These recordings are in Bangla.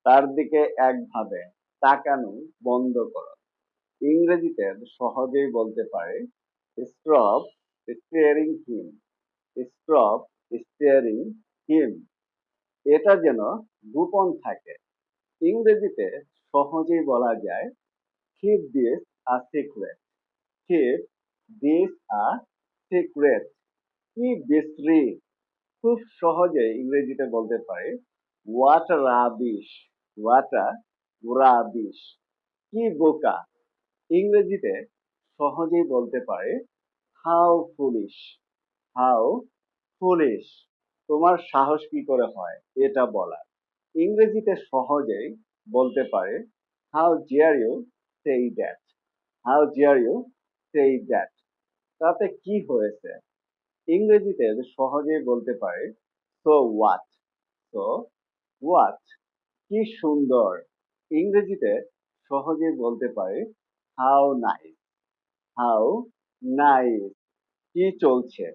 তার দিকে একভাবে তাকানো বন্ধ করো। ইংরেজিতে সহজেই বলতে পারে স্টপ স্টিয়ারিং হিম। স্টপ স্টিয়ারিং হিম। এটা যেন গোপন থাকে। ইংরেজিতে সহজেই বলা যায় keep this a secret. Keep this a secret. কি বিশ্রী। খুব সহজে ইংরেজিতে বলতে পারে হোয়াট রাবিশ। What rubbish. কি বোকা। ইংরেজিতে সহজেই বলতে পারে হাউ ফুলিশ। How foolish. তোমার সাহস কি করে হয় এটা বলার। ইংরেজিতে সহজেই বলতে পারে হাউ ডিয়ার ইউ সেই দ্যাট। হাউ ডিয়ার ইউ সেই দ্যাট। তাতে কি হয়েছে। ইংরেজিতে সহজেই বলতে পারে সো হোয়াট। So what. কি সুন্দর। ইংরেজিতে সহজেই বলতে পারে হাউ নাইস। How nice. কি চলছে।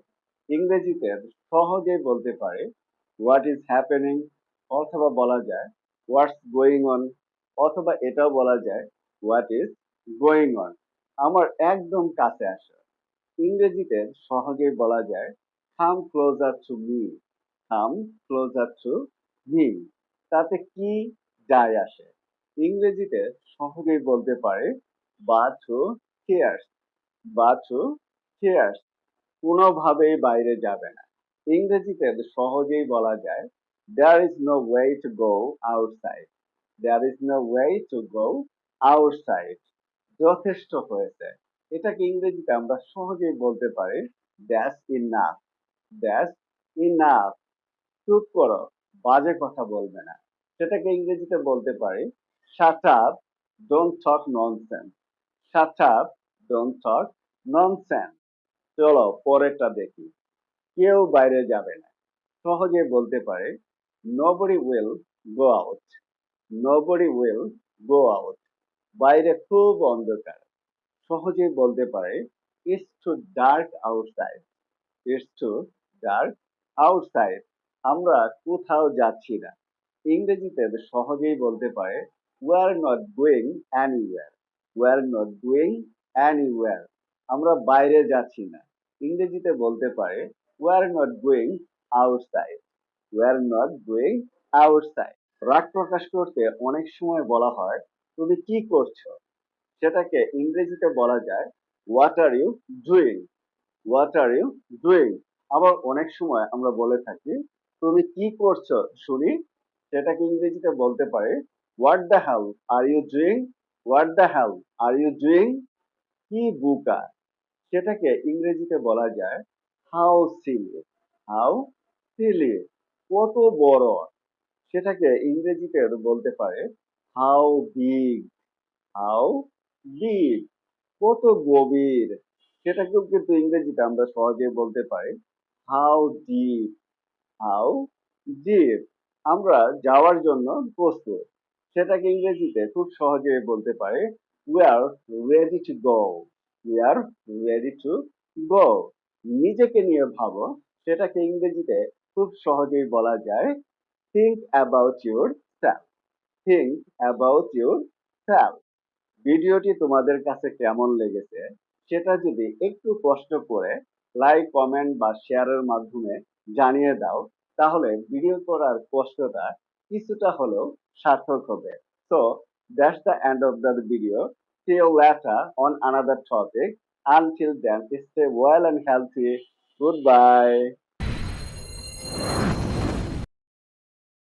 ইংরেজিতে সহজেই বলতে পারে হোয়াট ইজ হ্যাপেনিং, অথবা বলা যায় হোয়াটস গোয়িং অন, অথবা এটাও বলা যায় হোয়াট ইজ গোয়িং অন। আমার একদম কাছে আসো। ইংরেজিতে সহজেই বলা যায় come closer to me. Come closer to me. তাতে কি যায় আসে। ইংরেজিতে সহজেই বলতে পারে but who cares. But who cares. কোনোভাবেই বাইরে যাবে না। ইংরেজিতে সহজেই বলা যায় there is no way to go outside. There is no way to go outside. যথেষ্ট হয়েছে। এটাকে ইংরেজিতে আমরা সহজেই বলতে পারি দ্যাটস ইনাফ। That's enough. চুপ করো, বাজে কথা বলবে না। সেটাকে ইংরেজিতে বলতে পারি shut up, don't talk nonsense. Shut up, don't talk nonsense. চলো পরেরটা দেখি। কেউ বাইরে যাবে না। সহজে বলতে পারে nobody will go out. nobody will go out. বাইরে খুব অন্ধকার। সহজেই বলতে পারে it's too dark outside. it's too dark outside. আমরা কোথাও যাচ্ছি না। ইংরেজিতে সহজেই বলতে পারে we are not going anywhere. we are not going anywhere. আমরা বাইরে যাচ্ছি না। ইংরেজিতে বলতে পারে we are not going outside. we are not going outside. রাগ প্রকাশ করতে অনেক সময় বলা হয় তুমি কি করছো। সেটাকে ইংরেজিতে বলা যায় what are you doing. What are you doing. আবার অনেক সময় আমরা বলে থাকি তুমি কি করছো শুনি। সেটাকে ইংরেজিতে বলতে পারে what the hell are you doing. What the hell are you doing. কি বুকা। সেটাকে ইংরেজিতে বলা যায় হাউ সিলি। How Seely. কত বড়। সেটাকে ইংরেজিতে বলতে পারে হাউ বিগ। How deep. কত গভীর। সেটাকেও কিন্তু ইংরেজিতে আমরা সহজে বলতে পারি হাউ ডিপ। How deep. আমরা যাওয়ার জন্য প্রস্তুত। সেটাকে ইংরেজিতে খুব সহজে বলতে পারি we are ready to go. We are ready to go. নিজেকে নিয়ে ভাবো। সেটাকে ইংরেজিতে খুব সহজেই বলা যায় think about yourself. think about yourself. ভিডিওটি তোমাদের কাছে কেমন লেগেছে সেটা যদি একটু কষ্ট করে লাইক, কমেন্ট বা শেয়ারের মাধ্যমে জানিয়ে দাও, তাহলে ভিডিও করার কষ্টটা কিছুটা হলেও সার্থক হবে। So that's the end of the video. See you later on another topic. Until then, stay well and healthy. Goodbye.